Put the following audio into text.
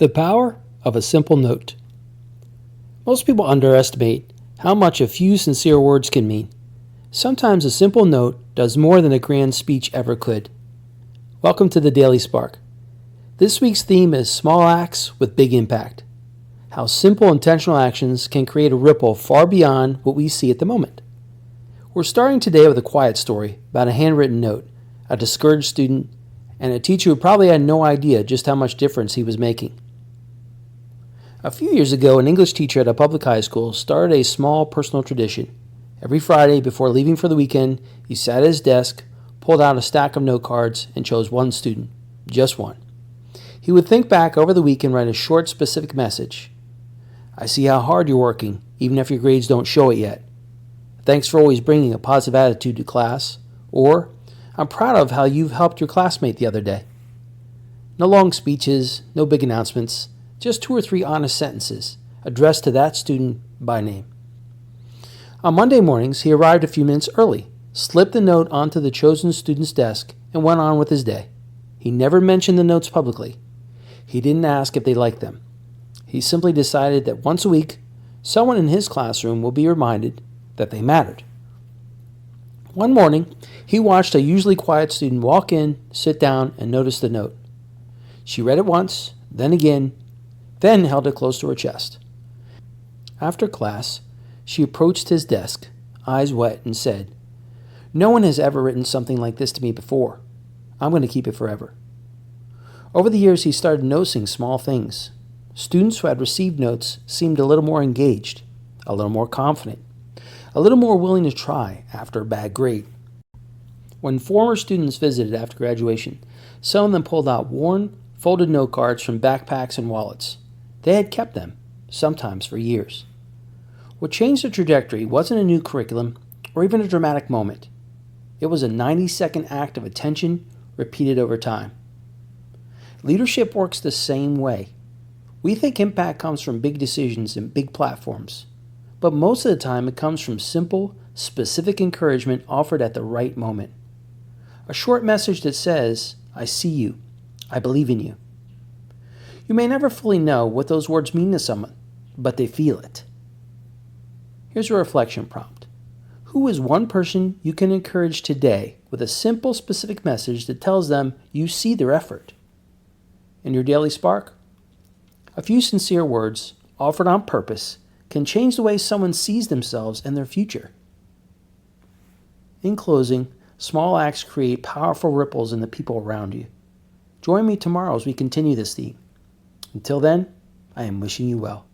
The power of a simple note. Most people underestimate how much a few sincere words can mean. Sometimes a simple note does more than a grand speech ever could. Welcome to the Daily Spark. This week's theme is small acts with big impact. How simple intentional actions can create a ripple far beyond what we see at the moment. We're starting today with a quiet story about a handwritten note, a discouraged student, and a teacher who probably had no idea just how much difference he was making. A few years ago, an English teacher at a public high school started a small personal tradition. Every Friday before leaving for the weekend, he sat at his desk, pulled out a stack of note cards, and chose one student, just one. He would think back over the week and write a short, specific message. I see how hard you're working, even if your grades don't show it yet. Thanks for always bringing a positive attitude to class. Or, I'm proud of how you've helped your classmate the other day. No long speeches, no big announcements, just 2 or 3 honest sentences addressed to that student by name. On Monday mornings, he arrived a few minutes early, slipped the note onto the chosen student's desk, and went on with his day. He never mentioned the notes publicly. He didn't ask if they liked them. He simply decided that once a week, someone in his classroom will be reminded that they mattered. One morning, he watched a usually quiet student walk in, sit down, and notice the note. She read it once, then again, then held it close to her chest. After class, she approached his desk, eyes wet, and said, "No one has ever written something like this to me before. I'm going to keep it forever." Over the years, he started noticing small things. Students who had received notes seemed a little more engaged, a little more confident, a little more willing to try after a bad grade. When former students visited after graduation, some of them pulled out worn, folded note cards from backpacks and wallets. They had kept them, sometimes for years. What changed the trajectory wasn't a new curriculum or even a dramatic moment. It was a 90-second act of attention repeated over time. Leadership works the same way. We think impact comes from big decisions and big platforms, but most of the time it comes from simple, specific encouragement offered at the right moment. A short message that says, "I see you. I believe in you." You may never fully know what those words mean to someone, but they feel it. Here's a reflection prompt. Who is one person you can encourage today with a simple, specific message that tells them you see their effort? In your daily spark, a few sincere words offered on purpose can change the way someone sees themselves and their future. In closing, small acts create powerful ripples in the people around you. Join me tomorrow as we continue this theme. Until then, I am wishing you well.